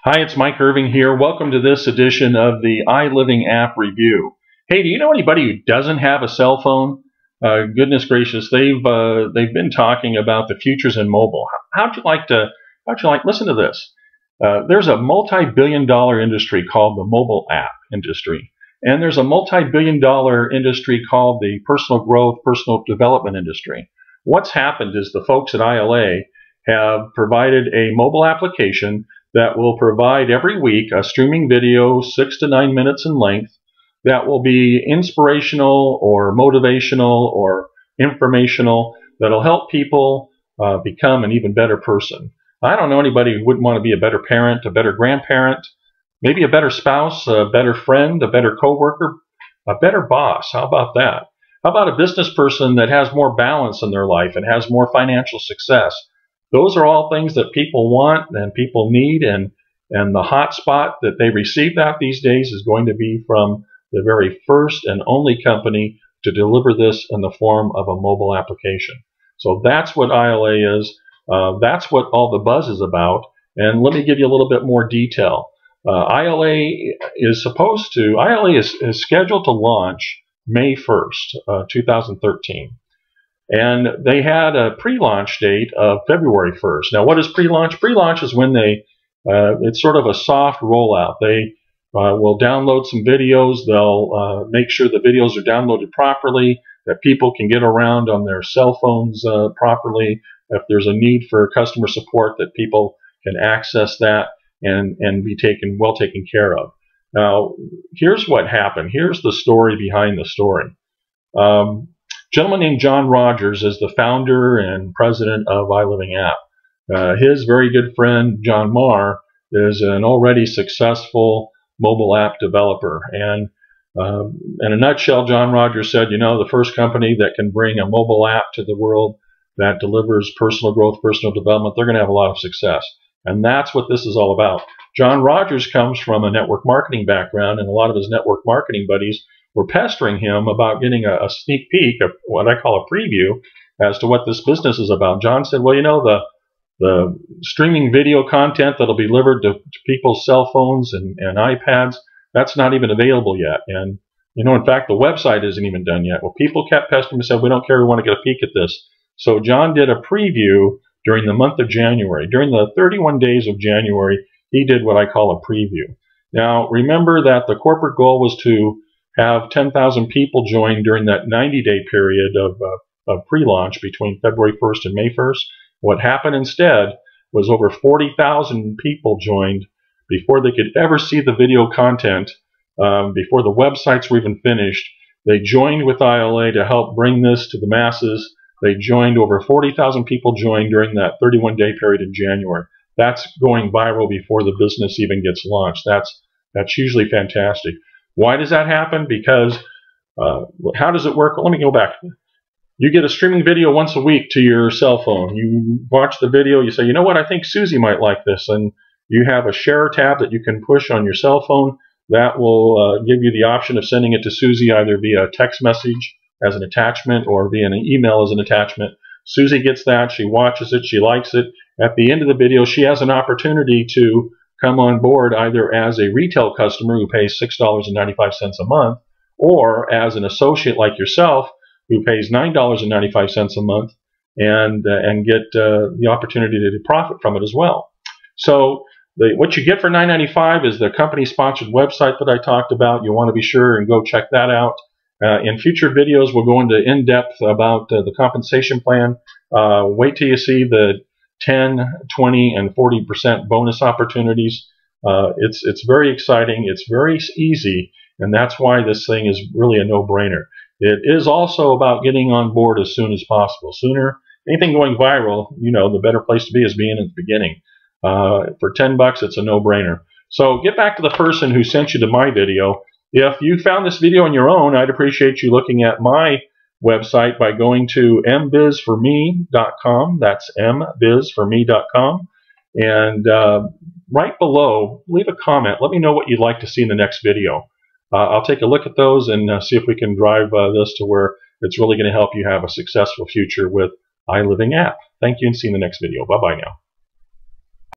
Hi, it's Mike Irving here. Welcome to this edition of the iLiving app review. Hey, do you know anybody who doesn't have a cell phone? Goodness gracious, they've been talking about the futures in mobile. How'd you like listen to this? There's a multi-billion-dollar industry called the mobile app industry, and there's a multi-billion-dollar industry called the personal growth, personal development industry. What's happened is the folks at iLA have provided a mobile application that will provide every week a streaming video 6 to 9 minutes in length that will be inspirational or motivational or informational that'll help people become an even better person. I don't know anybody who wouldn't want to be a better parent, a better grandparent, maybe a better spouse, a better friend, a better coworker, a better boss. How about that? How about a business person that has more balance in their life and has more financial success? Those are all things that people want and people need, and the hot spot that they receive that these days is going to be from the very first and only company to deliver this in the form of a mobile application. So that's what iLA is. That's what all the buzz is about. And let me give you a little bit more detail. iLA is scheduled to launch May 1st, 2013. And they had a pre-launch date of February 1st. Now, what is pre-launch? Pre-launch is when it's sort of a soft rollout. They will download some videos. They'll make sure the videos are downloaded properly, that people can get around on their cell phones properly. If there's a need for customer support, that people can access that and be well taken care of. Now, here's what happened. Here's the story behind the story. Gentleman named John Rogers is the founder and president of iLiving app. His very good friend John Marr is an already successful mobile app developer. And in a nutshell, John Rogers said, the first company that can bring a mobile app to the world that delivers personal growth, personal development, they're going to have a lot of success. And that's what this is all about. John Rogers comes from a network marketing background, and a lot of his network marketing buddies were pestering him about getting a sneak peek of what I call a preview as to what this business is about. John said, well, the streaming video content that'll be delivered to people's cell phones and iPads, that's not even available yet. And, in fact, the website isn't even done yet. Well, people kept pestering him and said, we don't care, we want to get a peek at this. So John did a preview during the month of January. During the 31 days of January, he did what I call a preview. Now, remember that the corporate goal was to have 10,000 people join during that 90-day period of pre-launch between February 1st and May 1st. What happened instead was over 40,000 people joined before they could ever see the video content, before the websites were even finished. They joined with iLA to help bring this to the masses. They joined, over 40,000 people joined during that 31-day period in January. That's going viral before the business even gets launched. That's usually fantastic. Why does that happen? Because how does it work? Let me go back. You get a streaming video once a week to your cell phone. You watch the video. You say, you know what? I think Susie might like this. And you have a share tab that you can push on your cell phone. That will give you the option of sending it to Susie either via a text message as an attachment or via an email as an attachment. Susie gets that. She watches it. She likes it. At the end of the video, she has an opportunity to come on board either as a retail customer who pays $6.95 a month, or as an associate like yourself who pays $9.95 a month and get the opportunity to profit from it as well. So what you get for $9.95 is the company-sponsored website that I talked about. You want to be sure and go check that out. In future videos, we'll go into in-depth about the compensation plan. Wait till you see the 10, 20, and 40% bonus opportunities. It's very exciting. It's very easy, and that's why this thing is really a no-brainer. It is also about getting on board as soon as possible. Sooner, anything going viral, the better place to be is being at the beginning. For $10, it's a no-brainer. So get back to the person who sent you to my video. If you found this video on your own, I'd appreciate you looking at my website by going to mbizforme.com. That's mbizforme.com. And right below, leave a comment. Let me know what you'd like to see in the next video. I'll take a look at those and see if we can drive this to where it's really going to help you have a successful future with iLiving app. Thank you, and see you in the next video. Bye-bye now.